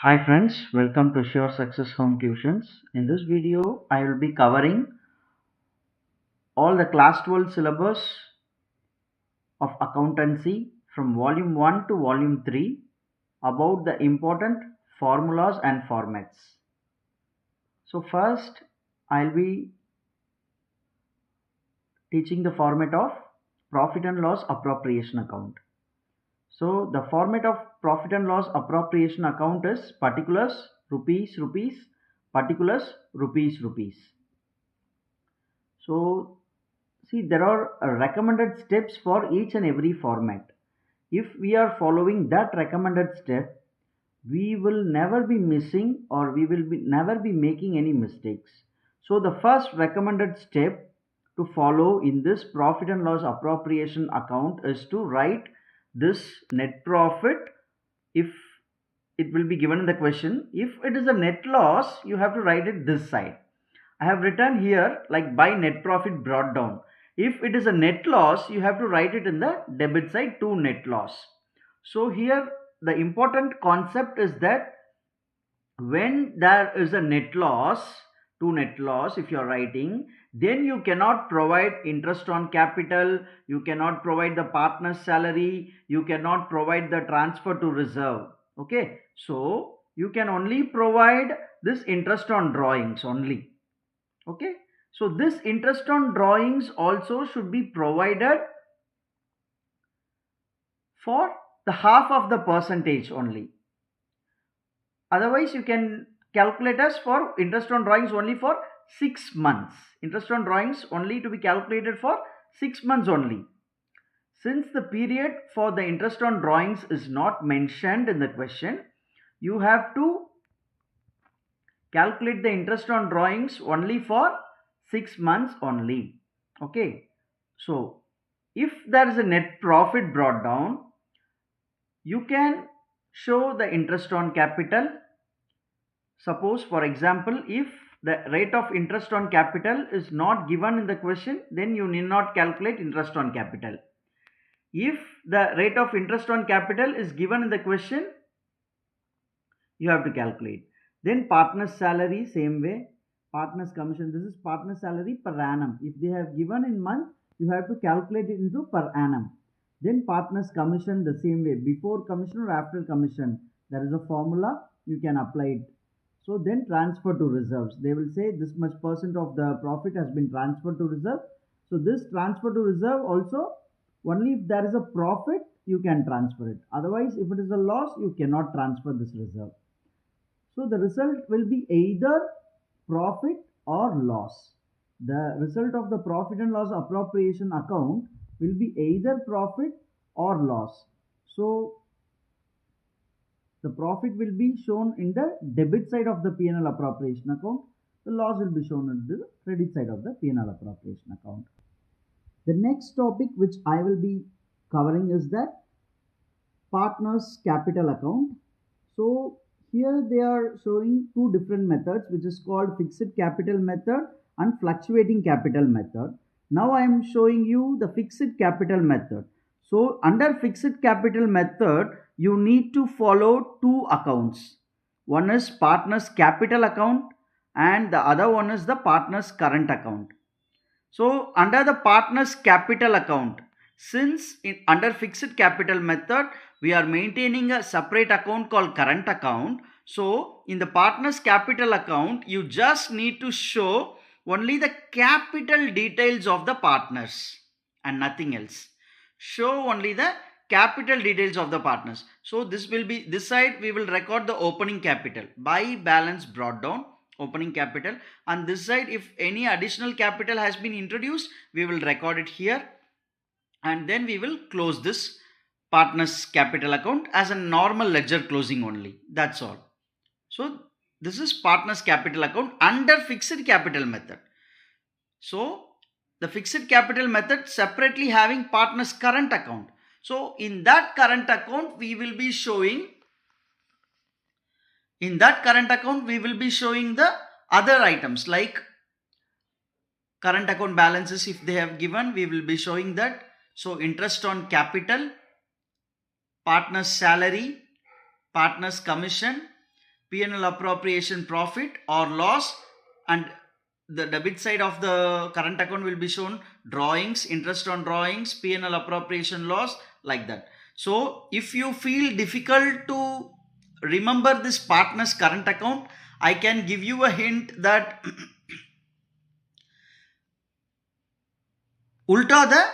Hi friends, welcome to Sure Success Home Tuitions. In this video, I will be covering all the class 12 syllabus of accountancy from volume 1 to volume 3 about the important formulas and formats. So first, I'll be teaching the format of profit and loss appropriation account. So the format of profit and loss appropriation account is particulars, rupees, particulars, rupees. So see, there are recommended steps for each and every format. If we are following that recommended step, we will never be missing or we will never be making any mistakes. So the first recommended step to follow in this profit and loss appropriation account is to write this net profit. If it will be given in the question, if it is a net loss, you have to write it this side. I have written here like by net profit brought down. If it is a net loss, you have to write it in the debit side to net loss. So here the important concept is that when there is a net loss, to net loss, if you are writing, then you cannot provide interest on capital, you cannot provide the partner's salary, you cannot provide the transfer to reserve. Okay, so you can only provide this interest on drawings only. Okay, so this interest on drawings also should be provided for the half of the percentage only. Otherwise, you can calculate as for interest on drawings only for 6 months. Interest on drawings only to be calculated for 6 months only. Since the period for the interest on drawings is not mentioned in the question, you have to calculate the interest on drawings only for 6 months only. Okay, so if there is a net profit brought down, you can show the interest on capital. Suppose, for example, if the rate of interest on capital is not given in the question, then you need not calculate interest on capital. If the rate of interest on capital is given in the question, you have to calculate. Then partner's salary, same way. Partner's commission, this is partner's salary per annum. If they have given in month, you have to calculate it into per annum. Then partner's commission, the same way. Before commission or after commission, there is a formula, you can apply it. So then transfer to reserves. They will say this much percent of the profit has been transferred to reserve. So this transfer to reserve also, only if there is a profit, you can transfer it. Otherwise, if it is a loss, you cannot transfer this reserve. So the result will be either profit or loss. The result of the profit and loss appropriation account will be either profit or loss. So the profit will be shown in the debit side of the P&L appropriation account. The loss will be shown at the credit side of the P&L appropriation account. The next topic which I will be covering is that partner's capital account. So here they are showing two different methods, which is called fixed capital method and fluctuating capital method. Now I am showing you the fixed capital method. So under fixed capital method, you need to follow two accounts. One is partner's capital account and the other one is the partner's current account. So under the partner's capital account, since under fixed capital method, we are maintaining a separate account called current account. So in the partner's capital account, you just need to show only the capital details of the partners and nothing else. Show only the capital details of the partners. So this will be, this side we will record the opening capital by balance brought down, opening capital, and this side if any additional capital has been introduced, we will record it here, and then we will close this partner's capital account as a normal ledger closing only. That's all. So this is partner's capital account under fixed capital method. So the fixed capital method separately having partner's current account. So in that current account we will be showing, the other items like current account balances. If they have given, we will be showing that. So interest on capital, partner's salary, partner's commission, P&L appropriation profit or loss, and the debit side of the current account will be shown drawings, interest on drawings, P&L appropriation loss, like that. So if you feel difficult to remember this partner's current account, I can give you a hint that ulta the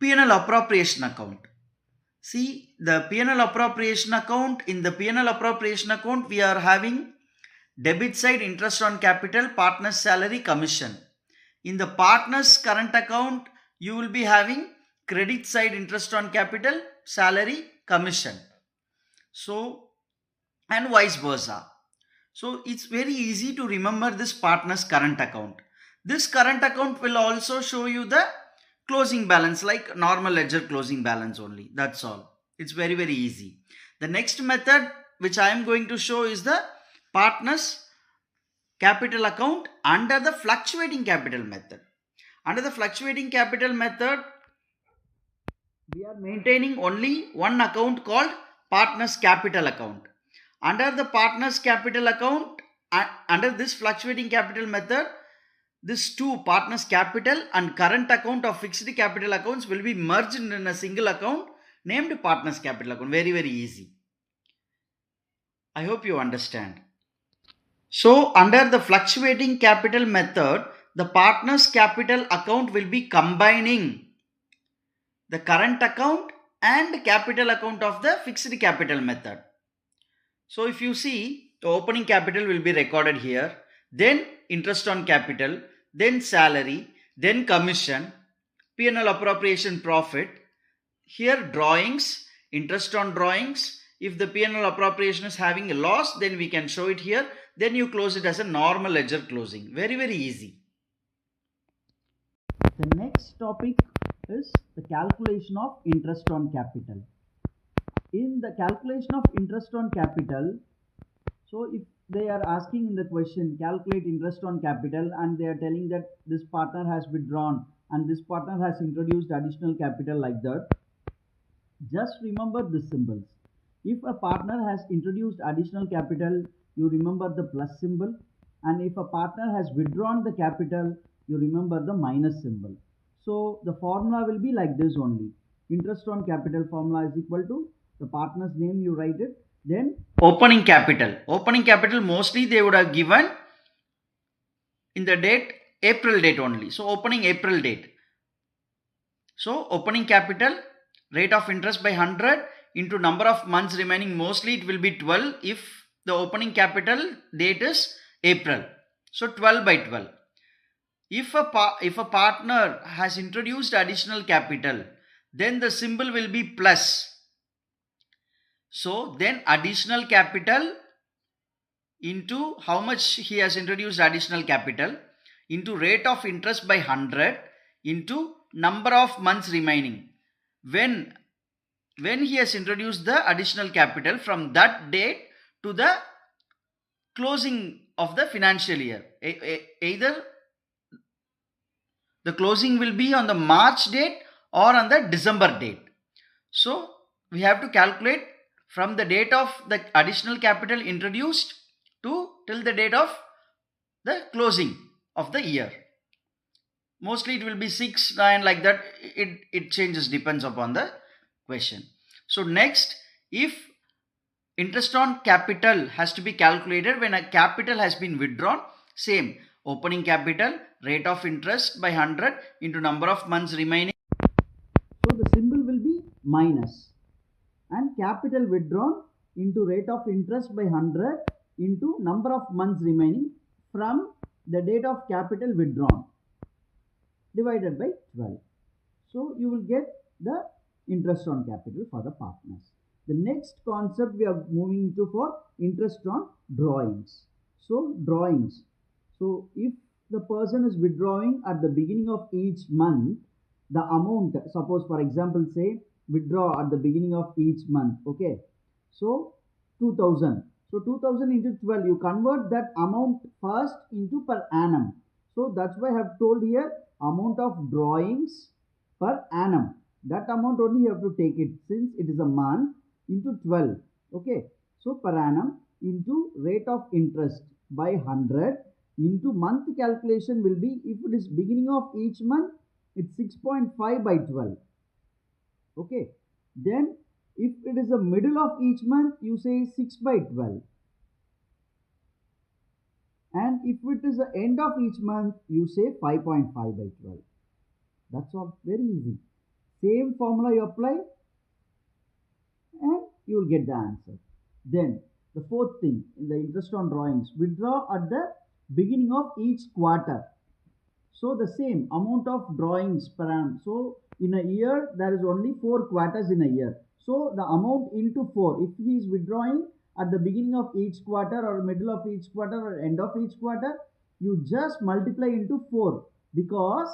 P&L appropriation account. See, the P&L appropriation account, in the P&L appropriation account we are having debit side interest on capital, partner's salary, commission. In the partner's current account, you will be having credit side interest on capital, salary, commission. So, and vice versa. So, it's very easy to remember this partner's current account. This current account will also show you the closing balance, like normal ledger closing balance only. That's all. It's very, very easy. The next method which I am going to show is the partner's capital account under the fluctuating capital method. Under the fluctuating capital method, we are maintaining only one account called partner's capital account. Under the partner's capital account, under this fluctuating capital method, this two, partner's capital and current account of fixed capital accounts, will be merged in a single account named partner's capital account. Very, very easy. I hope you understand. So under the fluctuating capital method, the partner's capital account will be combining the current account and capital account of the fixed capital method. So if you see, the opening capital will be recorded here, then interest on capital, then salary, then commission, P&L appropriation profit, here drawings, interest on drawings. If the P&L appropriation is having a loss, then we can show it here. Then you close it as a normal ledger closing. Very, very easy. The next topic is the calculation of interest on capital. In the calculation of interest on capital, so if they are asking in the question, calculate interest on capital, and they are telling that this partner has withdrawn and this partner has introduced additional capital, like that, just remember the symbols. If a partner has introduced additional capital, you remember the plus symbol, and if a partner has withdrawn the capital, you remember the minus symbol. So the formula will be like this only. Interest on capital formula is equal to the partner's name, you write it, then opening capital. Opening capital mostly they would have given in the date, April date only. So opening April date. So opening capital, rate of interest by 100 into number of months remaining, mostly it will be 12 if the opening capital date is April. So 12 by 12. If a partner has introduced additional capital, then the symbol will be plus. So then additional capital into how much he has introduced additional capital into rate of interest by 100 into number of months remaining. When he has introduced the additional capital, from that date to the closing of the financial year. Either the closing will be on the March date or on the December date. So we have to calculate from the date of the additional capital introduced to till the date of the closing of the year. Mostly it will be 6, 9, like that. It changes, depends upon the question. So next, if interest on capital has to be calculated when a capital has been withdrawn, same, opening capital, rate of interest by 100 into number of months remaining. So the symbol will be minus, and capital withdrawn into rate of interest by 100 into number of months remaining from the date of capital withdrawn divided by 12. So you will get the interest on capital for the partners. The next concept we are moving into for interest on drawings. So drawings. So if the person is withdrawing at the beginning of each month, the amount, suppose for example say withdraw at the beginning of each month, okay, so 2000. So 2000 into 12, you convert that amount first into per annum. So that's why I have told here amount of drawings per annum. That amount only you have to take it, since it is a month, into 12. Okay, so per annum, into rate of interest by 100 into month calculation will be, if it is beginning of each month, it's 6.5 by 12. Okay. Then if it is the middle of each month, you say 6 by 12. And if it is the end of each month, you say 5.5 by 12. That's all. Very easy. Same formula you apply and you will get the answer. Then the fourth thing in the interest on drawings, withdraw at the beginning of each quarter. So the same amount of drawings per annum. So in a year, there is only 4 quarters in a year. So the amount into 4, if he is withdrawing at the beginning of each quarter or middle of each quarter or end of each quarter, you just multiply into 4, because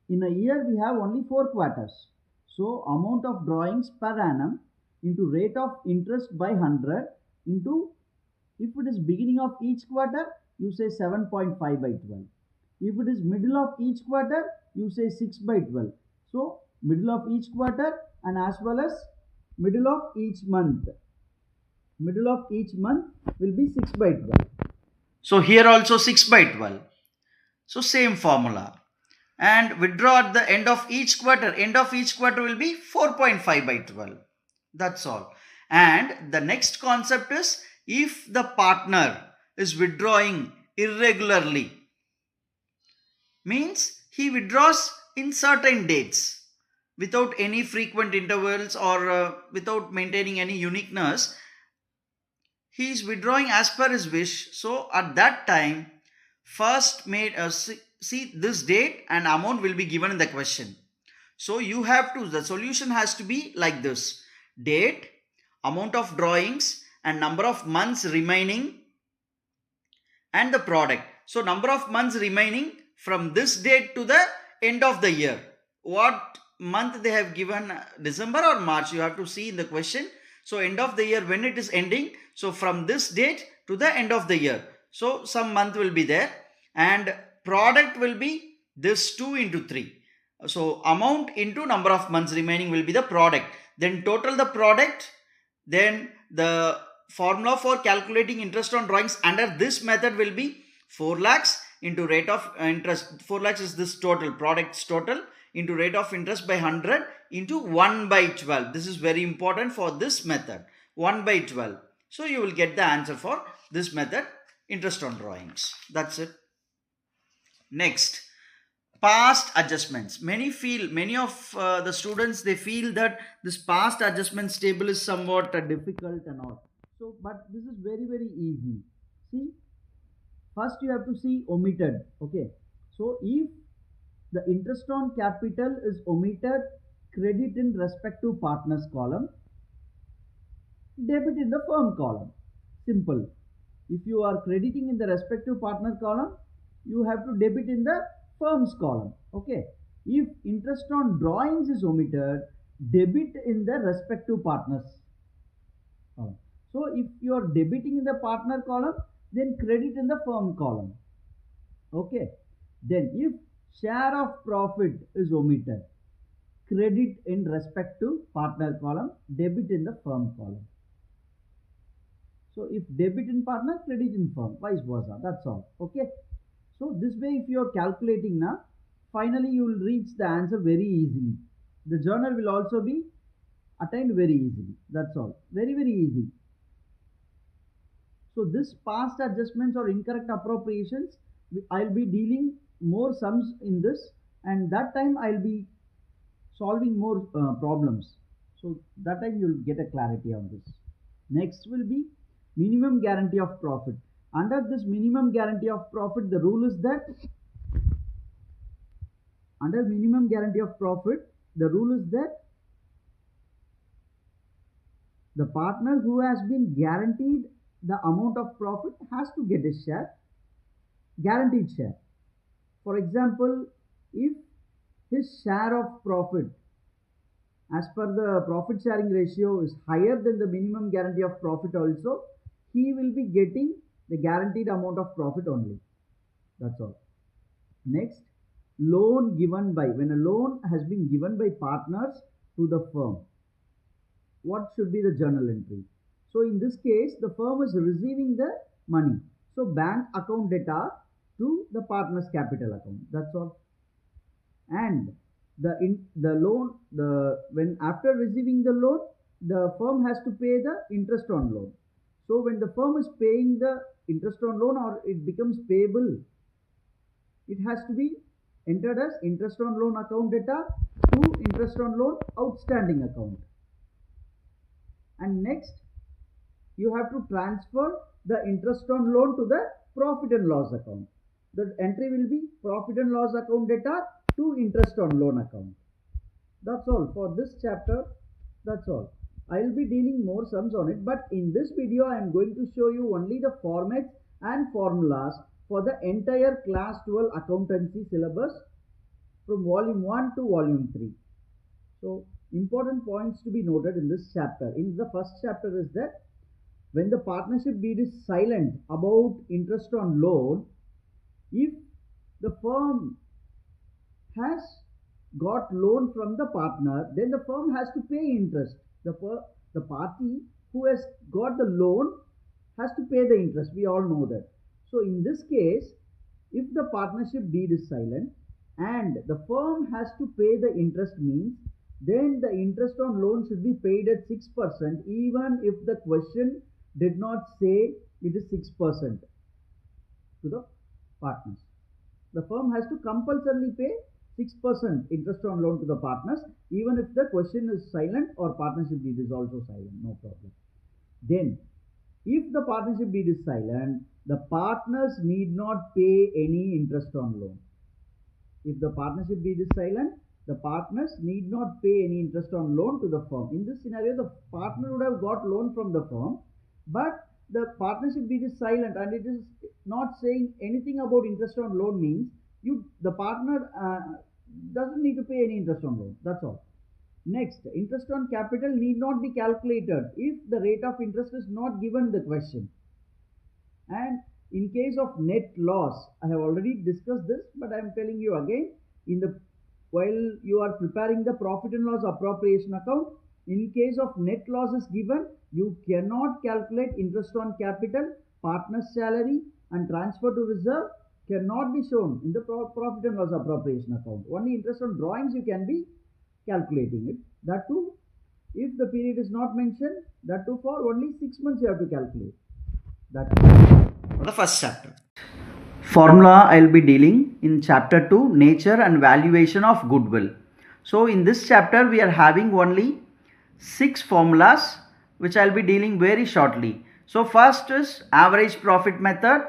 in a year we have only 4 quarters. So amount of drawings per annum into rate of interest by 100 into, if it is beginning of each quarter, you say 7.5 by 12. If it is middle of each quarter, you say 6 by 12. So middle of each quarter and as well as middle of each month. Middle of each month will be 6 by 12. So here also 6 by 12. So same formula. And withdraw at the end of each quarter. End of each quarter will be 4.5 by 12. That's all. And the next concept is, if the partner is withdrawing irregularly, means he withdraws in certain dates without any frequent intervals or without maintaining any uniqueness. He is withdrawing as per his wish. So at that time, first see this date and amount will be given in the question. So you have to, the solution has to be like this: date, amount of drawings, and number of months remaining, and the product. So number of months remaining from this date to the end of the year. What month they have given, December or March, you have to see in the question. So end of the year, when it is ending, so from this date to the end of the year. So some month will be there, and product will be this 2 into 3. So amount into number of months remaining will be the product. Then total the product. Then the formula for calculating interest on drawings under this method will be 4 lakhs into rate of interest. 4 lakhs is this total, product's total, into rate of interest by 100 into 1 by 12. This is very important for this method, 1 by 12. So you will get the answer for this method, interest on drawings. That's it. Next, past adjustments. Many of the students, they feel that this past adjustments table is somewhat difficult and all. So, but this is very, very easy. See, first you have to see omitted. Okay. So if the interest on capital is omitted, credit in respective partners column, debit in the firm column. Simple. If you are crediting in the respective partner column, you have to debit in the firm's column. Okay. If interest on drawings is omitted, debit in the respective partners column. So if you are debiting in the partner column, then credit in the firm column. Okay. Then if share of profit is omitted, credit in respect to partner column, debit in the firm column. So if debit in partner, credit in firm, vice versa. That's all. Okay. So this way, if you are calculating now, finally you will reach the answer very easily. The journal will also be attained very easily. That's all. Very, very easy. So this past adjustments or incorrect appropriations, I'll be dealing more sums in this, and that time I'll be solving more problems. So that time you'll get a clarity on this. Next will be minimum guarantee of profit. Under this minimum guarantee of profit, the rule is that under minimum guarantee of profit, the rule is that the partner who has been guaranteed the amount of profit has to get a share, guaranteed share. For example, if his share of profit as per the profit sharing ratio is higher than the minimum guarantee of profit also, he will be getting the guaranteed amount of profit only. That's all. Next, loan given by, when a loan has been given by partners to the firm, what should be the journal entry? So in this case, the firm is receiving the money. So bank account debtor to the partner's capital account. That's all. And the loan, when after receiving the loan, the firm has to pay the interest on loan. So when the firm is paying the interest on loan or it becomes payable, it has to be entered as interest on loan account debtor to interest on loan outstanding account. And next, you have to transfer the interest on loan to the profit and loss account. The entry will be profit and loss account debtor to interest on loan account. That's all for this chapter. That's all. I will be dealing more sums on it, but in this video I am going to show you only the formats and formulas for the entire class 12 accountancy syllabus from volume 1 to volume 3. So important points to be noted in this chapter. In the first chapter is that when the partnership deed is silent about interest on loan, if the firm has got loan from the partner, then the firm has to pay interest. The party who has got the loan has to pay the interest. We all know that. So in this case, if the partnership deed is silent and the firm has to pay the interest means, then the interest on loan should be paid at 6%, even if the question did not say it is 6% to the partners. The firm has to compulsorily pay 6% interest on loan to the partners, even if the question is silent or partnership deed is also silent, no problem. Then, if the partnership deed is silent, the partners need not pay any interest on loan. If the partnership deed is silent, the partners need not pay any interest on loan to the firm. In this scenario, the partner would have got loan from the firm, but the partnership deed is silent and it is not saying anything about interest on loan means the partner doesn't need to pay any interest on loan. That's all. Next, interest on capital need not be calculated if the rate of interest is not given in the question. And in case of net loss, I have already discussed this, but I am telling you again, while you are preparing the profit and loss appropriation account, in case of net loss is given, you cannot calculate interest on capital, partner's salary and transfer to reserve cannot be shown in the profit and loss appropriation account. Only interest on drawings you can be calculating it. That too, if the period is not mentioned, that too for only 6 months you have to calculate. That is for the first chapter. Formula I will be dealing in chapter 2, nature and valuation of goodwill. So in this chapter we are having only 6 formulas which I will be dealing very shortly. So first is average profit method.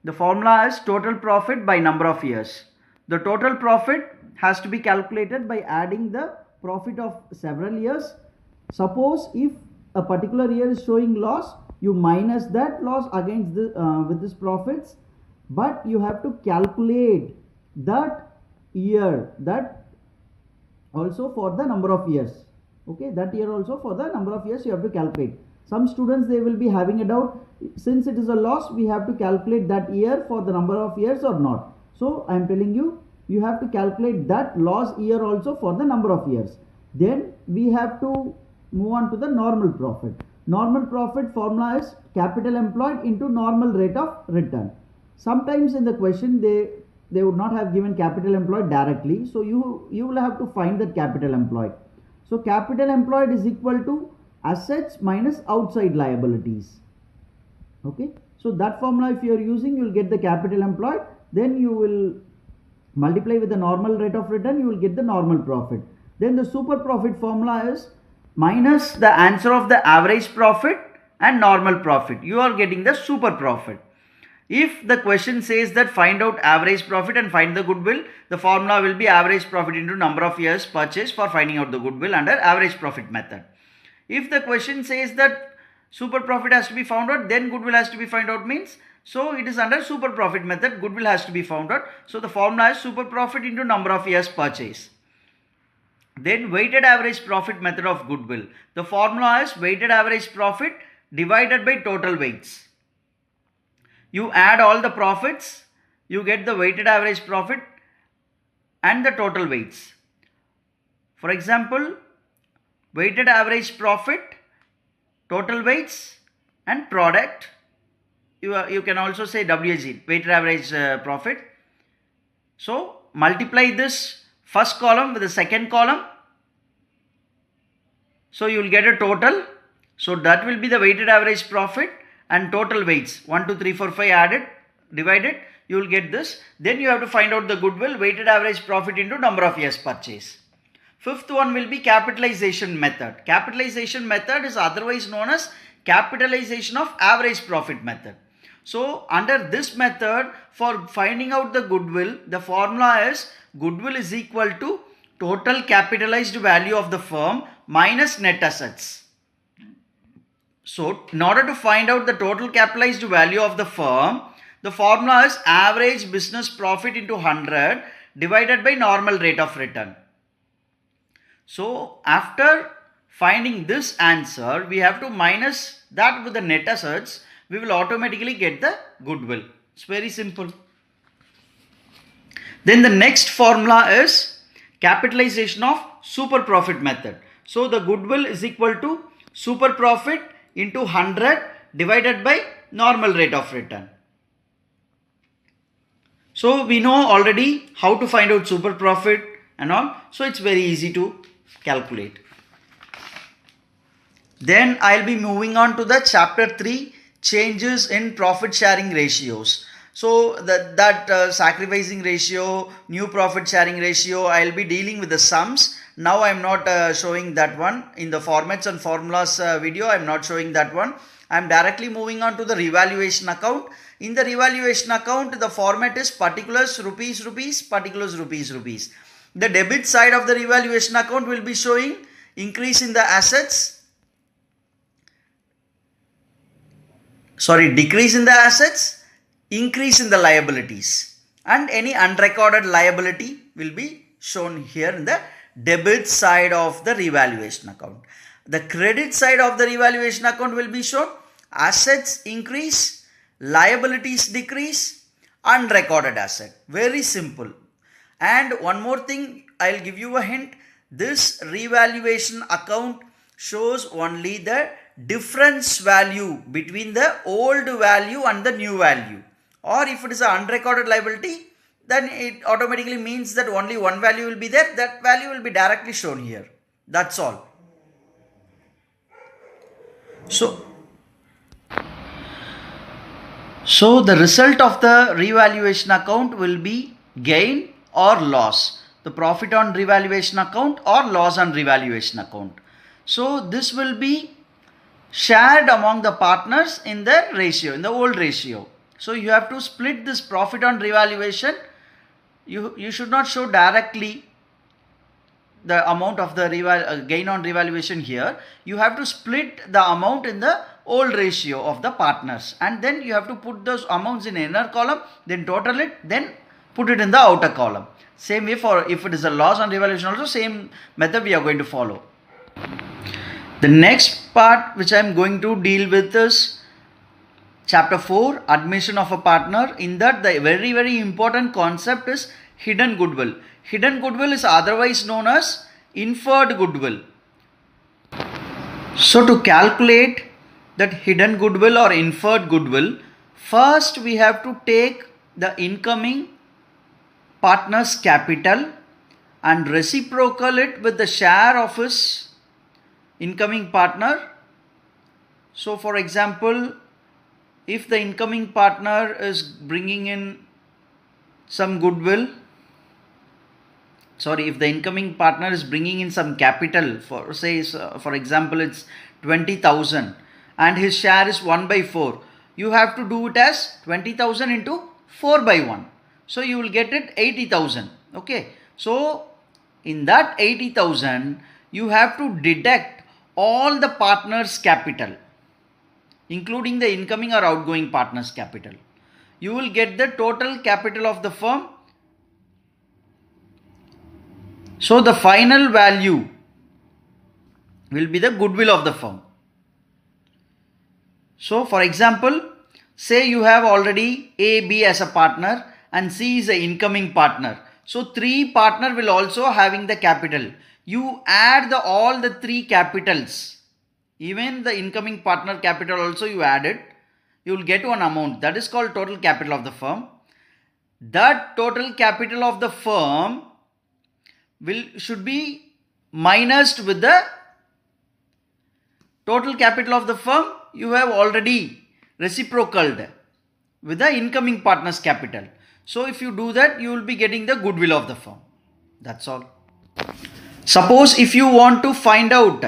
The formula is total profit by number of years. The total profit has to be calculated by adding the profit of several years. Suppose if a particular year is showing loss, you minus that loss against with this profits, but you have to calculate that year, that also for the number of years. Okay, that year also for the number of years you have to calculate. Some students, they will be having a doubt, since it is a loss, we have to calculate that year for the number of years or not. So I am telling you, you have to calculate that loss year also for the number of years. Then we have to move on to the normal profit. Normal profit formula is capital employed into normal rate of return. Sometimes in the question they would not have given capital employed directly, so you will have to find that capital employed. So capital employed is equal to assets minus outside liabilities. Okay, so that formula if you are using, you will get the capital employed, then you will multiply with the normal rate of return, you will get the normal profit. Then the super profit formula is minus the answer of the average profit and normal profit. You are getting the super profit. If the question says that find out average profit and find the goodwill, the formula will be average profit into number of years purchased for finding out the goodwill under average profit method. If the question says that super profit has to be found out, then goodwill has to be found out means, so it is under super profit method, goodwill has to be found out. So the formula is super profit into number of years purchase. Then weighted average profit method of goodwill. The formula is weighted average profit divided by total weights. You add all the profits, you get the weighted average profit and the total weights. For example, weighted average profit total weights and product. You can also say WAG, weighted average profit. So multiply this first column with the second column. So you will get a total. So that will be the weighted average profit and total weights 1, 2, 3, 4, 5 added, divided, you will get this. Then you have to find out the goodwill, weighted average profit into number of years purchase. Fifth one will be capitalization method. Capitalization method is otherwise known as capitalization of average profit method. So under this method, for finding out the goodwill, the formula is goodwill is equal to total capitalized value of the firm minus net assets. So in order to find out the total capitalized value of the firm, the formula is average business profit into 100 divided by normal rate of return. So after finding this answer, we have to minus that with the net assets. We will automatically get the goodwill. It's very simple. Then the next formula is capitalization of super profit method. So the goodwill is equal to super profit into 100 divided by normal rate of return. So we know already how to find out super profit and all. So it's very easy to calculate. Then I'll be moving on to the chapter 3, changes in profit sharing ratios. So that sacrificing ratio, new profit sharing ratio, I'll be dealing with the sums. Now I'm not showing that one in the formats and formulas video. I'm not showing that one. I'm directly moving on to the revaluation account. In the revaluation account, the format is particulars rupees rupees, particulars rupees rupees. The debit side of the revaluation account will be showing increase in the assets. Decrease in the assets, increase in the liabilities, and any unrecorded liability will be shown here in the debit side of the revaluation account. The credit side of the revaluation account will be shown assets increase, liabilities decrease, unrecorded asset. Very simple. And one more thing, I'll give you a hint. This revaluation account shows only the difference value between the old value and the new value. Or if it is an unrecorded liability, then it automatically means that only one value will be there. That value will be directly shown here. That's all. So the result of the revaluation account will be gain or loss. The profit on revaluation account or loss on revaluation account. So this will be shared among the partners in the ratio, in the old ratio. So you have to split this profit on revaluation. You should not show directly the amount of the gain on revaluation here. You have to split the amount in the old ratio of the partners, and then you have to put those amounts in inner column, then total it, then put it in the outer column. Same way for if it is a loss on revaluation also, same method we are going to follow. The next part which I am going to deal with is chapter 4, admission of a partner. In that, the very, very important concept is hidden goodwill. Hidden goodwill is otherwise known as inferred goodwill. So to calculate that hidden goodwill or inferred goodwill, first we have to take the incoming partner's capital and reciprocal it with the share of his incoming partner. So for example, if the incoming partner is bringing in some goodwill, if the incoming partner is bringing in some capital, for example it's 20,000 and his share is 1/4, you have to do it as 20,000 into 4/1. So you will get it 80,000. Okay. So in that 80,000, you have to deduct all the partners' capital, including the incoming or outgoing partners' capital. You will get the total capital of the firm. So the final value will be the goodwill of the firm. So for example, say you have already A, B as a partner and C is the incoming partner. So 3 partner will also having the capital. You add all the 3 capitals even the incoming partner capital also you added, you will get one amount that is called total capital of the firm. That total capital of the firm should be minused with the total capital of the firm you have already reciprocaled with the incoming partner's capital. So if you do that, you will be getting the goodwill of the firm. That's all. Suppose if you want to find out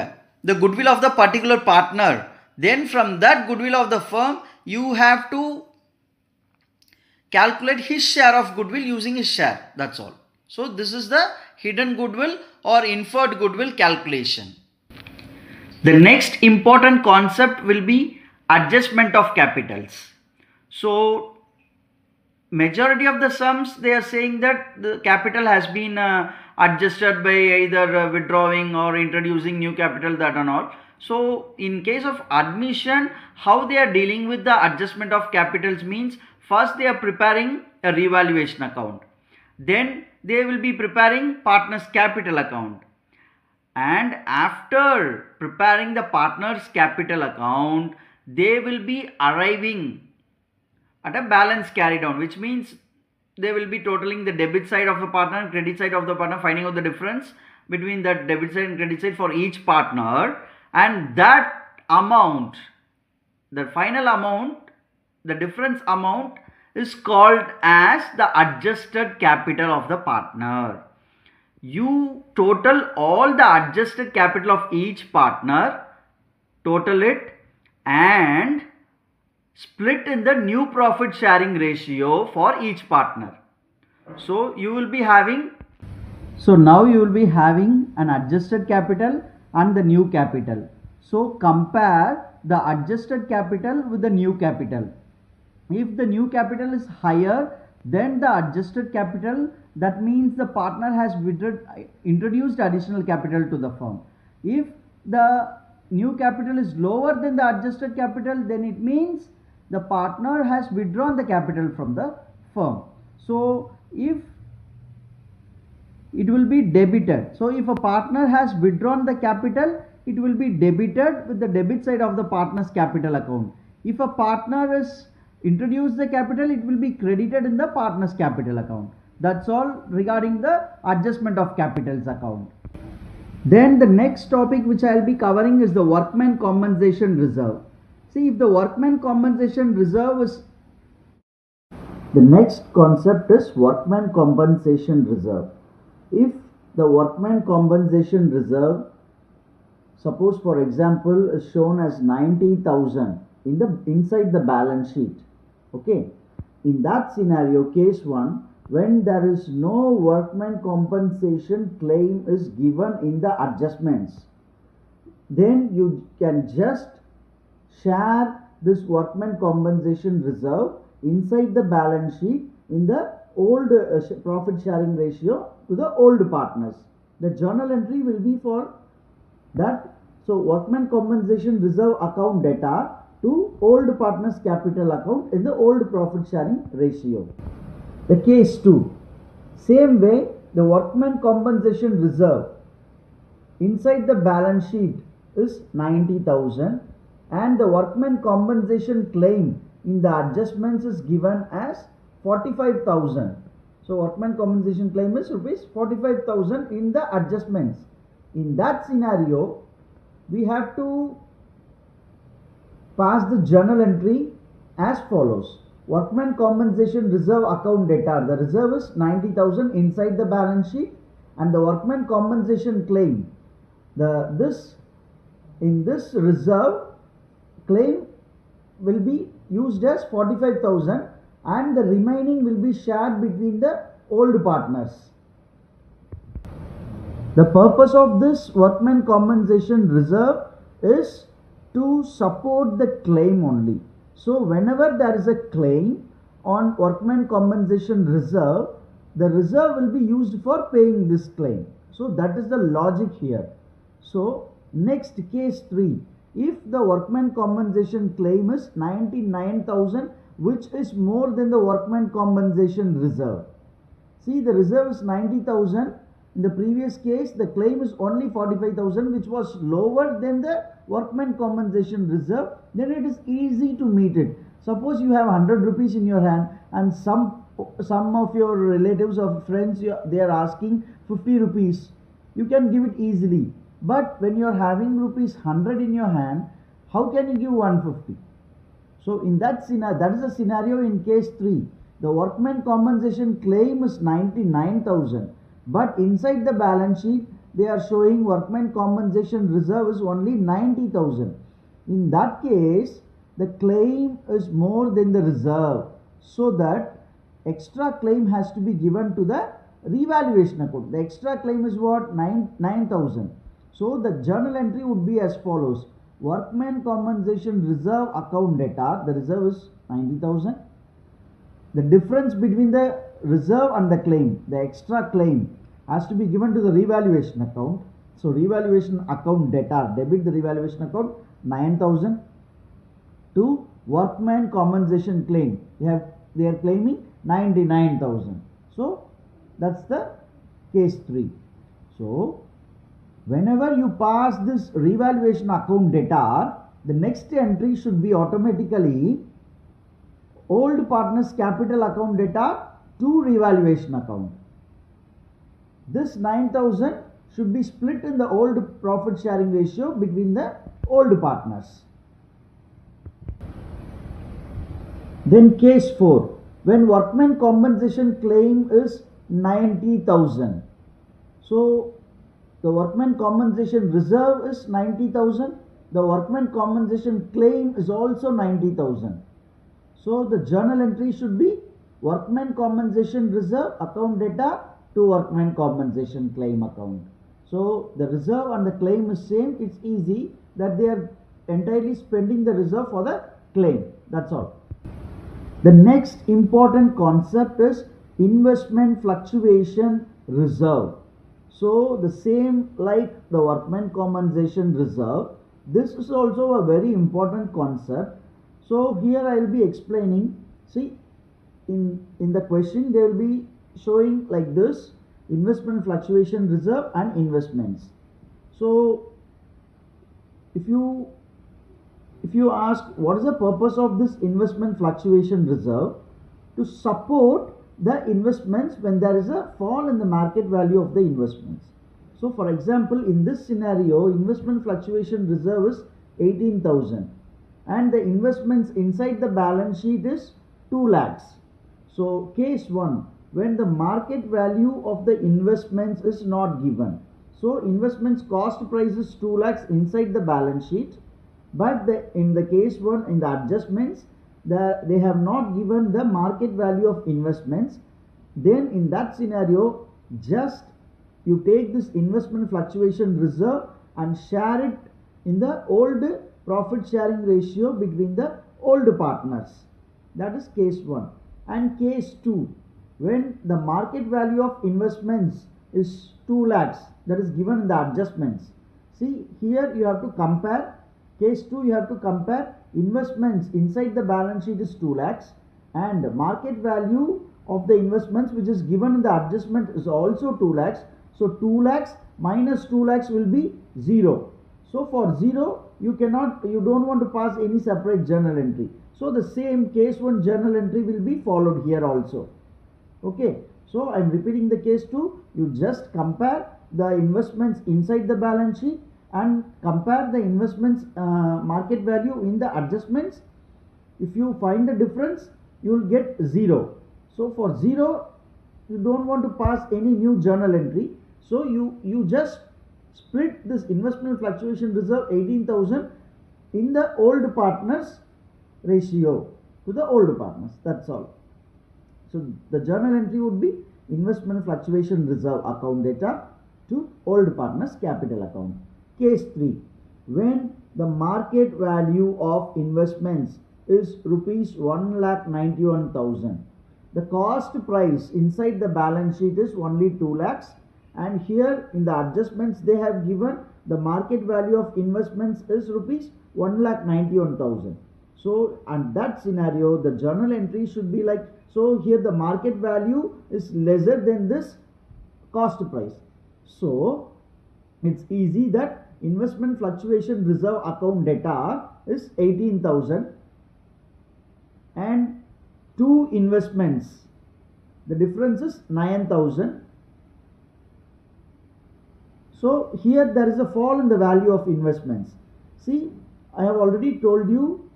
the goodwill of the particular partner, then from that goodwill of the firm, you have to calculate his share of goodwill using his share. That's all. So this is the hidden goodwill or inferred goodwill calculation. The next important concept will be adjustment of capitals. So majority of the sums, they are saying that the capital has been adjusted by either withdrawing or introducing new capital, that and all. So in case of admission, how they are dealing with the adjustment of capitals means, first they are preparing a revaluation account, then they will be preparing partner's capital account, and after preparing the partner's capital account, they will be arriving at a balance carry down, which means they will be totaling the debit side of the partner and credit side of the partner, finding out the difference between that debit side and credit side for each partner, and that amount, the final amount, the difference amount is called as the adjusted capital of the partner. You total all the adjusted capital of each partner, total it and split in the new profit sharing ratio for each partner. So you will be having, now you will be having an adjusted capital and the new capital. So compare the adjusted capital with the new capital. If the new capital is higher than the adjusted capital, that means the partner has introduced additional capital to the firm. If the new capital is lower than the adjusted capital, then it means the partner has withdrawn the capital from the firm. So if it will be debited. So if a partner has withdrawn the capital, it will be debited with the debit side of the partner's capital account. If a partner has introduced the capital, it will be credited in the partner's capital account. That's all regarding the adjustment of capitals account. Then the next topic which I will be covering is the workman compensation reserve. See, if the workman compensation reserve is, the next concept is workman compensation reserve. If the workman compensation reserve, suppose for example, is shown as 90,000 inside the balance sheet. Okay, in that scenario, case 1, when there is no workman compensation claim is given in the adjustments, then you can just share this workman compensation reserve inside the balance sheet in the old profit sharing ratio to the old partners. The journal entry will be for that. So workman compensation reserve account data to old partners capital account in the old profit sharing ratio. The case 2, same way, the workman compensation reserve inside the balance sheet is 90,000 and the workman compensation claim in the adjustments is given as 45,000. So workman compensation claim is rupees 45,000 in the adjustments. In that scenario, we have to pass the journal entry as follows. Workman compensation reserve account data, the reserve is 90,000 inside the balance sheet, and the workman compensation claim, in this reserve claim will be used as 45,000 and the remaining will be shared between the old partners. The purpose of this workman compensation reserve is to support the claim only. So whenever there is a claim on workman compensation reserve, the reserve will be used for paying this claim. So that is the logic here. So next, case 3, if the workman compensation claim is 99,000, which is more than the workman compensation reserve. See, the reserve is 90,000, In the previous case, the claim is only 45,000, which was lower than the workman compensation reserve. Then it is easy to meet it. Suppose you have 100 rupees in your hand and some of your relatives or friends, they are asking 50 rupees. You can give it easily. But when you are having rupees 100 in your hand, how can you give 150? So in that scenario, that is the scenario in case 3. The workman compensation claim is 99,000. But inside the balance sheet, they are showing workman compensation reserve is only 90,000. In that case, the claim is more than the reserve. So that extra claim has to be given to the revaluation account. The extra claim is what? 9,000. So the journal entry would be as follows. Workman compensation reserve account data, the reserve is 90,000. The difference between the reserve and the claim, the extra claim, has to be given to the revaluation account. So revaluation account data, debit the revaluation account 9,000 to workman compensation claim. They are claiming 99,000. So that's the case 3. So whenever you pass this revaluation account data, the next entry should be automatically old partners capital account data to revaluation account. This 9,000 should be split in the old profit sharing ratio between the old partners. Then case 4. When workman compensation claim is 90,000. So the workman compensation reserve is 90,000. The workman compensation claim is also 90,000. So the journal entry should be workman compensation reserve account data to workman compensation claim account. So the reserve and the claim is same. It's easy that they are entirely spending the reserve for the claim. That's all. The next important concept is investment fluctuation reserve. So the same like the workman compensation reserve, this is also a very important concept. So here I will be explaining. See, in the question they will be showing like this: investment fluctuation reserve and investments. So if you ask what is the purpose of this investment fluctuation reserve, to support the investments when there is a fall in the market value of the investments. So for example, in this scenario, investment fluctuation reserve is 18,000 and the investments inside the balance sheet is 2 lakhs. So case 1, when the market value of the investments is not given. So investments cost price is 2 lakhs inside the balance sheet, but in the case 1, in the adjustments, they have not given the market value of investments. Then in that scenario, just you take this investment fluctuation reserve and share it in the old profit sharing ratio between the old partners. That is case 1. And case 2, when the market value of investments is 2 lakhs, that is given in the adjustments. See, here you have to compare. Case 2, you have to compare investments inside the balance sheet is 2 lakhs and market value of the investments which is given in the adjustment is also 2 lakhs. So 2 lakhs minus 2 lakhs will be 0. So for 0, you don't want to pass any separate journal entry. So the same case 1 journal entry will be followed here also. Okay. So I am repeating the case 2. You just compare the investments inside the balance sheet and compare the investments market value in the adjustments. If you find the difference, you will get 0. So for 0, you don't want to pass any new journal entry. So you just split this investment fluctuation reserve 18,000 in the old partners ratio to the old partners. That's all. So the journal entry would be investment fluctuation reserve account data to old partners capital account. Case 3, when the market value of investments is rupees 1,91,000. The cost price inside the balance sheet is only 2 lakhs and here in the adjustments they have given the market value of investments is rupees 1,91,000. So and that scenario, the journal entry should be like, so here the market value is lesser than this cost price. So it's easy that investment fluctuation reserve account debtor is 18,000 and two investments, the difference is 9,000. So here there is a fall in the value of investments. See, I have already told you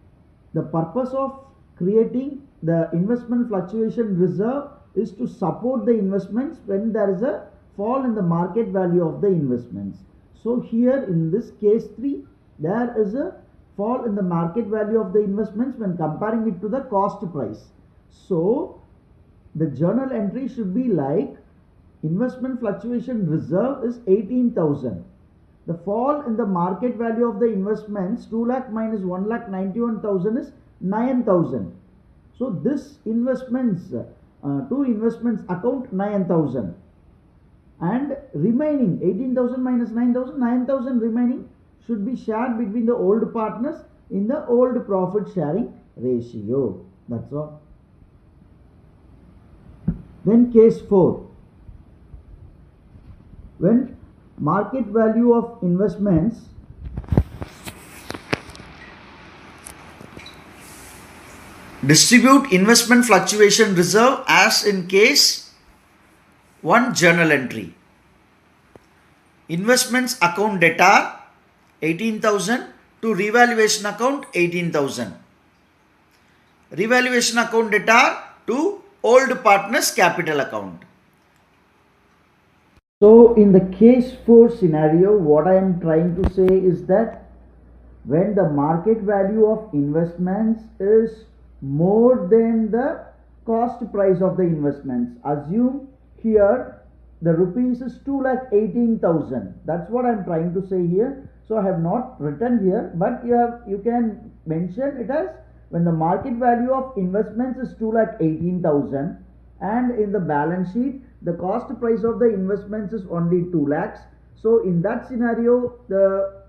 the purpose of creating the investment fluctuation reserve is to support the investments when there is a fall in the market value of the investments. So here in this case 3, there is a fall in the market value of the investments when comparing it to the cost price. So the journal entry should be like investment fluctuation reserve is 18,000. The fall in the market value of the investments 2 lakh minus 1 lakh 91,000 is 9,000. So this investments, two investments account 9,000 and remaining 18,000 minus 9,000, 9,000 remaining should be shared between the old partners in the old profit sharing ratio. That's all. Then case 4. When market value of investments distribute investment fluctuation reserve as in case 1 journal entry. Investments account debtor 18,000 to revaluation account 18,000. Revaluation account debtor to old partners capital account. So in the case 4 scenario, what I am trying to say is that when the market value of investments is more than the cost price of the investments, assume here the rupees is 2,18,000. That's what I am trying to say here. So I have not written here, but you can mention it as when the market value of investments is 2,18,000 and in the balance sheet the cost price of the investments is only 2 lakhs. So in that scenario the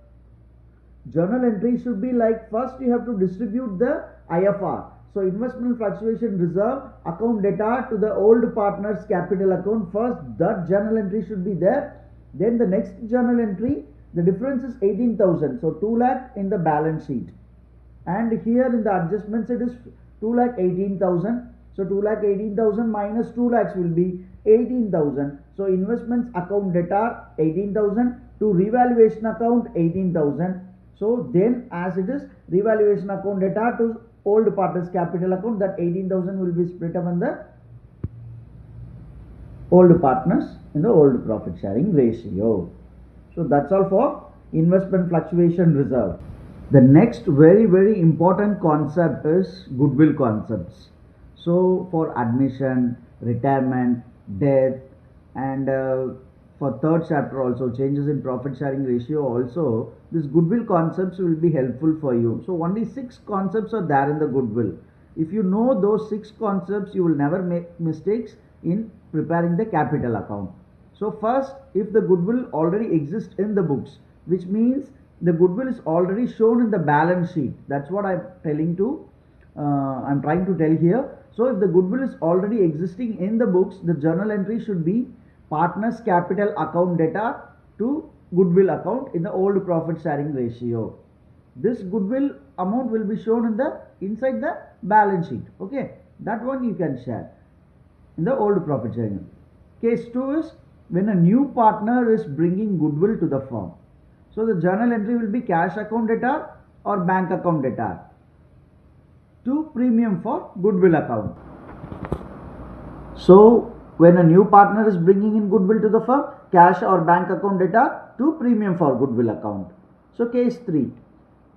journal entry should be like, first you have to distribute the IFR. So investment fluctuation reserve account debtor to the old partners capital account. First that journal entry should be there. Then the next journal entry, the difference is 18,000. So 2 lakh in the balance sheet. And here in the adjustments it is 2,18,000. So 2,18,000 minus 2 lakhs will be 18,000. So investments account debtor 18,000 to revaluation account 18,000. So then as it is revaluation account debtor to old partners capital account, that 18,000 will be split among the old partners in the old profit sharing ratio. So that's all for investment fluctuation reserve. The next very important concept is goodwill concepts. So for admission, retirement, death, and for third chapter also changes in profit sharing ratio also, this goodwill concepts will be helpful for you. So only 6 concepts are there in the goodwill. If you know those 6 concepts, you will never make mistakes in preparing the capital account. So first, if the goodwill already exists in the books, which means the goodwill is already shown in the balance sheet. That's what I'm trying to tell here. So if the goodwill is already existing in the books, the journal entry should be partners capital account debtor to goodwill account in the old profit sharing ratio. This goodwill amount will be shown in inside the balance sheet. Okay, that one you can share in the old profit sharing. Case 2 is when a new partner is bringing goodwill to the firm. So the journal entry will be cash account debtor or bank account debtor to premium for goodwill account. So when a new partner is bringing in goodwill to the firm, cash or bank account debtor to premium for goodwill account. So case 3,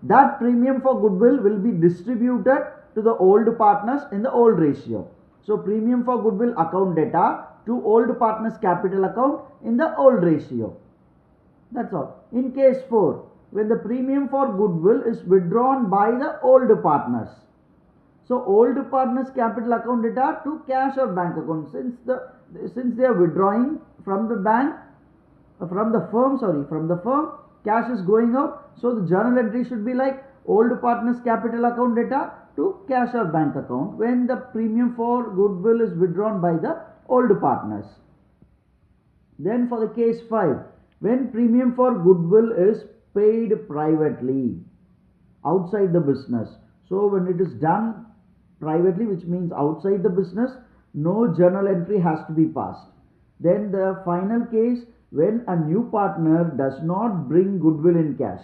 that premium for goodwill will be distributed to the old partners in the old ratio. So premium for goodwill account debtor to old partners capital account in the old ratio. That's all. In case 4, when the premium for goodwill is withdrawn by the old partners. So old partners capital account debtor to cash or bank account. Since they are withdrawing from the bank, from the firm, cash is going out. So the journal entry should be like old partners capital account debtor to cash or bank account when the premium for goodwill is withdrawn by the old partners. Then for the case 5, when premium for goodwill is paid privately outside the business. So when it is done privately, which means outside the business, no journal entry has to be passed. Then the final case, when a new partner does not bring goodwill in cash.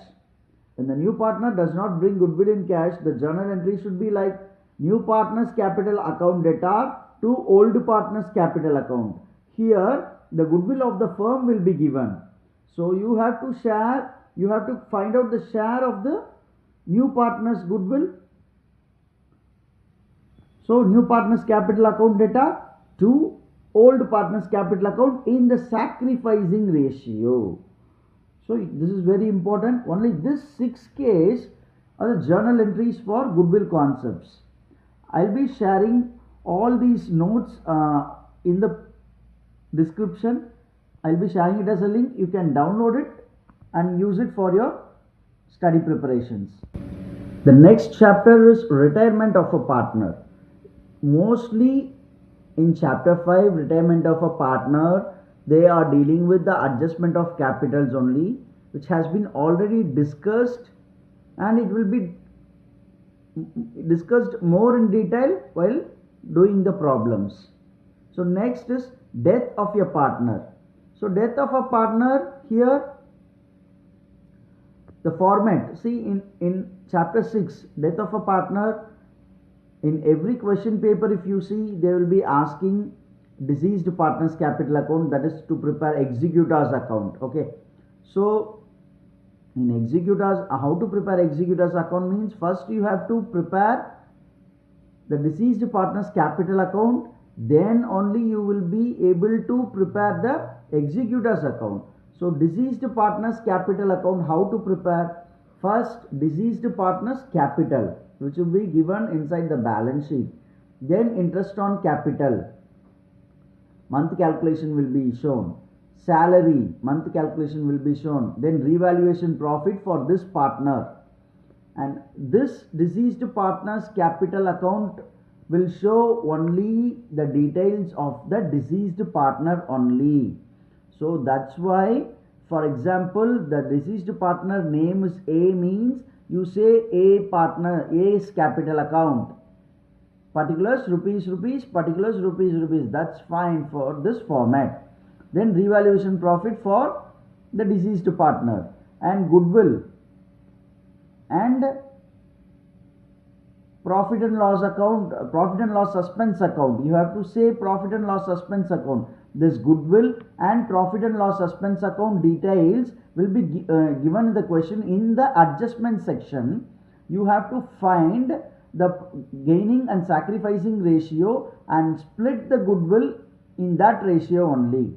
When the new partner does not bring goodwill in cash, the journal entry should be like new partner's capital account debtor to old partner's capital account. Here the goodwill of the firm will be given. So you have to find out the share of the new partner's goodwill. So new partner's capital account debtor to old partner's capital account in the sacrificing ratio. So this is very important. Only this 6 case are the journal entries for goodwill concepts. I'll be sharing all these notes in the description. I'll be sharing it as a link. You can download it and use it for your study preparations. The next chapter is retirement of a partner. Mostly in chapter 5, retirement of a partner, they are dealing with the adjustment of capitals only, which has been already discussed, and it will be discussed more in detail while doing the problems. So next is death of your partner. So death of a partner, here the format, see in chapter 6, death of a partner, in every question paper if you see, they will be asking deceased partner's capital account, that is to prepare executor's account. Okay, so in executors, how to prepare executor's account means first you have to prepare the deceased partner's capital account, then only you will be able to prepare the executor's account. So deceased partner's capital account, how to prepare? First, deceased partner's capital, which will be given inside the balance sheet. Then interest on capital, month calculation will be shown. Salary, month calculation will be shown. Then revaluation profit for this partner. And this deceased partner's capital account will show only the details of the deceased partner only. So that's why, for example, the deceased partner name is A, means you say A partner, A's capital account. Particulars rupees, particulars rupees. That's fine for this format. Then revaluation profit for the deceased partner, and goodwill and profit and loss account, profit and loss suspense account. You have to say profit and loss suspense account. This goodwill and profit and loss suspense account details will be given in the question. In the adjustment section, you have to find the gaining and sacrificing ratio and split the goodwill in that ratio only.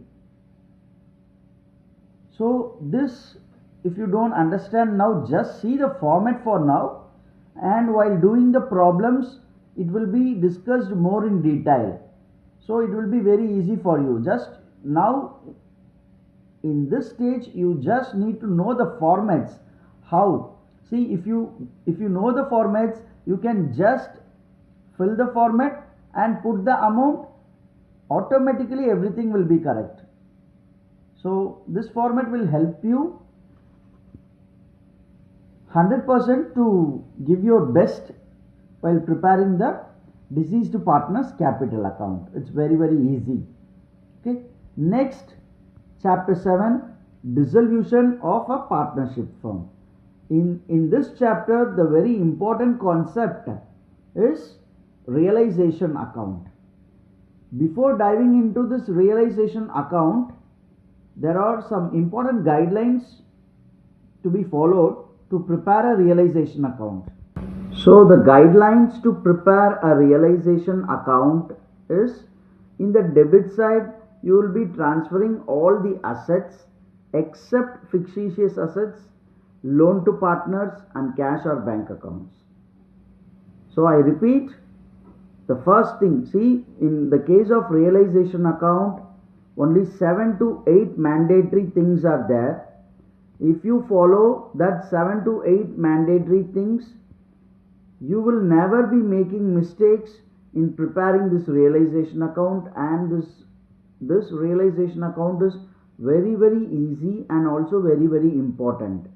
So this, if you don't understand now, just see the format for now, and while doing the problems it will be discussed more in detail. So it will be very easy for you. Just now in this stage you just need to know the formats. How? See, if you know the formats, you can just fill the format and put the amount, automatically everything will be correct. So this format will help you 100% to give your best while preparing the deceased partner's capital account. It's very easy. Okay. Next, chapter 7, dissolution of a partnership firm. In this chapter, the very important concept is realization account. Before diving into this realization account, there are some important guidelines to be followed to prepare a realization account. So the guidelines to prepare a realization account is, in the debit side you will be transferring all the assets except fictitious assets, loan to partners and cash or bank accounts. So I repeat, the first thing, see, in the case of realization account, only 7 to 8 mandatory things are there. If you follow that 7 to 8 mandatory things, you will never be making mistakes in preparing this realization account, and this realization account is very easy and also very important.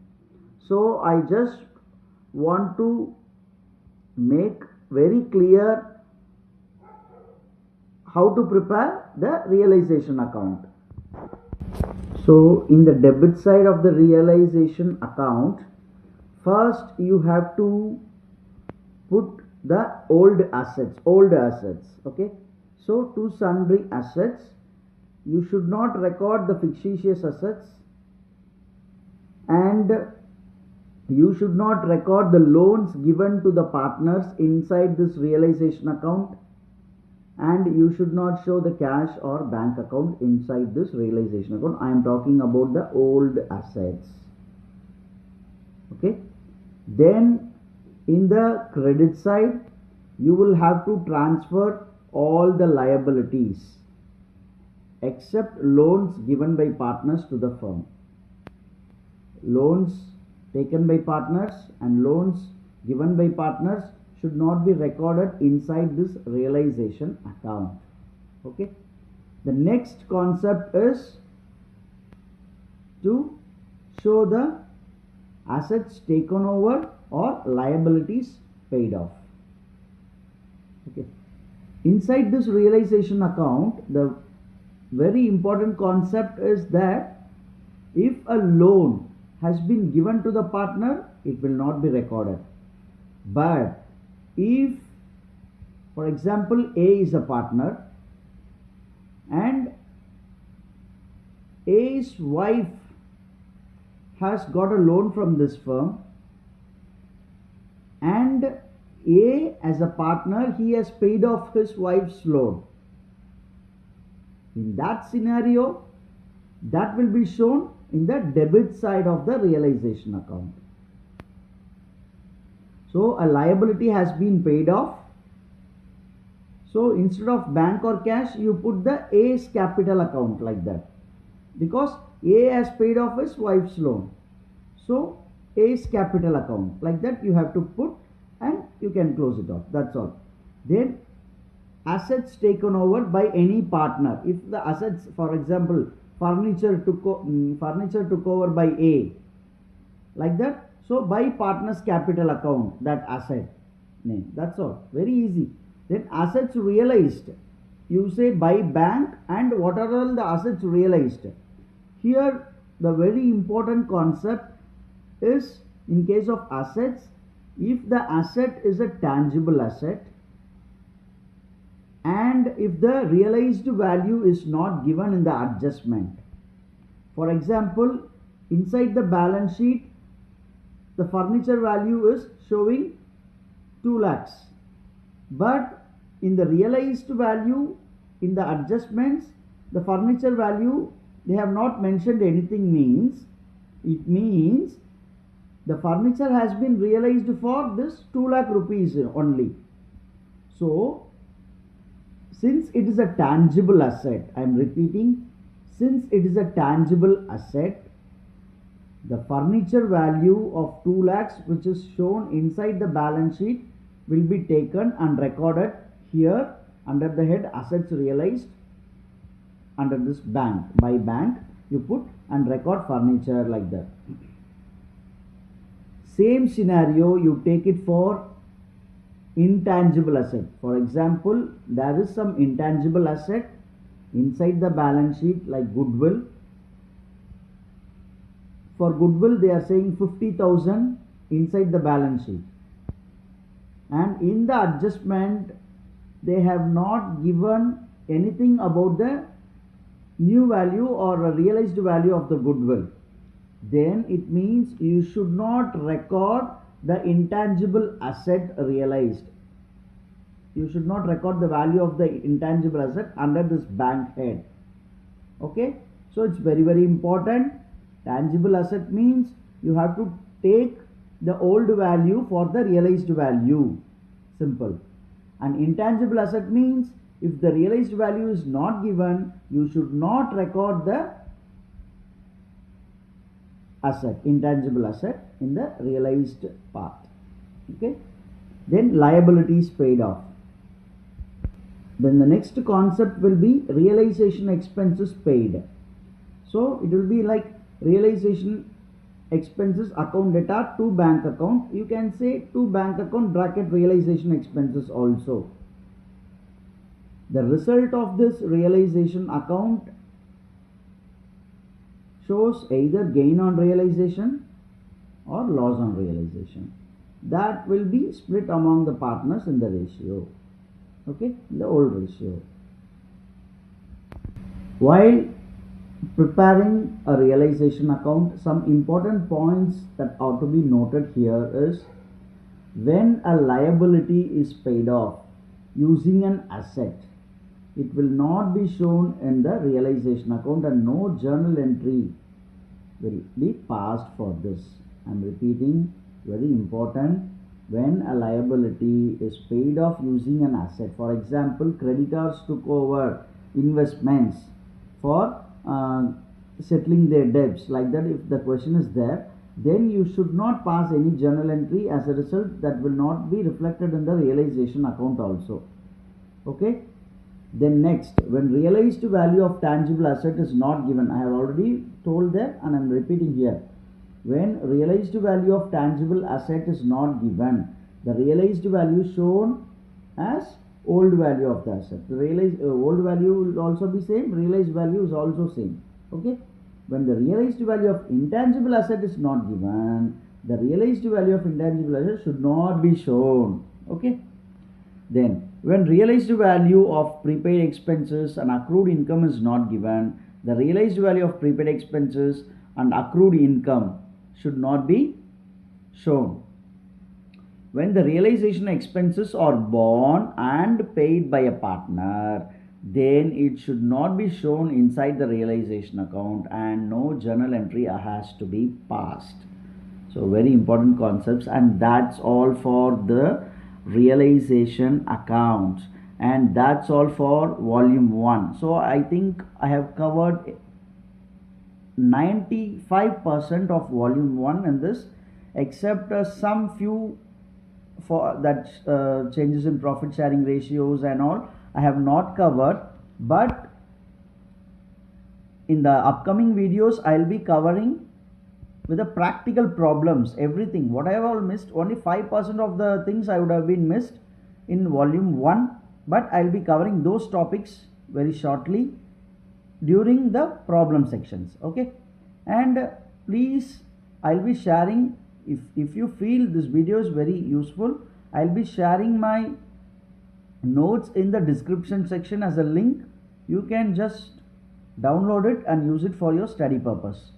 So I just want to make very clear how to prepare the realization account. So in the debit side of the realization account, first you have to put the old assets. Okay, so to sundry assets, you should not record the fictitious assets, and you should not record the loans given to the partners inside this realization account, and you should not show the cash or bank account inside this realization account. I am talking about the old assets. Okay, then in the credit side, you will have to transfer all the liabilities except loans given by partners to the firm. Loans taken by partners and loans given by partners should not be recorded inside this realization account. Okay, the next concept is to show the assets taken over or liabilities paid off. Okay, inside this realization account, the very important concept is that if a loan has been given to the partner, it will not be recorded. But if, for example, A is a partner and A's wife has got a loan from this firm, and A as a partner, he has paid off his wife's loan. In that scenario, that will be shown in the debit side of the realization account. So a liability has been paid off. So instead of bank or cash, you put the A's capital account like that, because A has paid off his wife's loan. So A's capital account like that you have to put, and you can close it off. That's all. Then assets taken over by any partner. If the assets, for example, furniture took over by A, like that, so by partner's capital account, that asset name. That's all. Very easy. Then assets realized, you say by bank, and what are all the assets realized. Here the very important concept is, in case of assets, if the asset is a tangible asset and if the realized value is not given in the adjustment. For example, inside the balance sheet, the furniture value is showing 2 lakhs, but in the realized value, in the adjustments, the furniture value they have not mentioned anything. It means the furniture has been realized for this 2 lakh rupees only. So since it is a tangible asset, I am repeating, since it is a tangible asset, the furniture value of 2 lakhs which is shown inside the balance sheet will be taken and recorded here under the head assets realized. Under this bank, by bank you put and record furniture like that. Same scenario you take it for intangible asset. For example, there is some intangible asset inside the balance sheet like goodwill. For goodwill they are saying 50,000 inside the balance sheet, and in the adjustment they have not given anything about the new value or a realized value of the goodwill. Then it means you should not record the intangible asset realized. You should not record the value of the intangible asset under this bank head. Okay, so it's very important. Tangible asset means you have to take the old value for the realized value. Simple. And intangible asset means if the realized value is not given, you should not record the asset, intangible asset, in the realized part. Okay, then liabilities paid off. Then the next concept will be realization expenses paid. So it will be like realization expenses account data to bank account. You can say to bank account bracket realization expenses also. The result of this realization account shows either gain on realization or loss on realization. That will be split among the partners in the ratio. Okay, the old ratio. While preparing a realization account, some important points that ought to be noted here is when a liability is paid off using an asset, it will not be shown in the realization account and no journal entry will be passed for this. I am repeating, very important. When a liability is paid off using an asset, for example, creditors took over investments for settling their debts, like that, if the question is there, then you should not pass any journal entry. As a result, that will not be reflected in the realization account also. Okay. Then next, when realized value of tangible asset is not given, I have already told that and I am repeating here. When realized value of tangible asset is not given, the realized value shown as old value of the asset. The realized old value will also be same, realized value is also same. Okay. When the realized value of intangible asset is not given, the realized value of intangible asset should not be shown. Okay. Then when realized value of prepaid expenses and accrued income is not given, the realized value of prepaid expenses and accrued income should not be shown. When the realization expenses are borne and paid by a partner, then it should not be shown inside the realization account and no journal entry has to be passed. So very important concepts, and that's all for the realization accounts, and that's all for volume 1. So I think I have covered 95% of volume 1 in this, except some few for that changes in profit sharing ratios and all I have not covered, but in the upcoming videos I'll be covering with the practical problems, everything what I have all missed. Only 5% of the things I would have been missed in volume 1, but I'll be covering those topics very shortly during the problem sections. Okay, and please, I'll be sharing, if you feel this video is very useful, I'll be sharing my notes in the description section as a link. You can just download it and use it for your study purpose.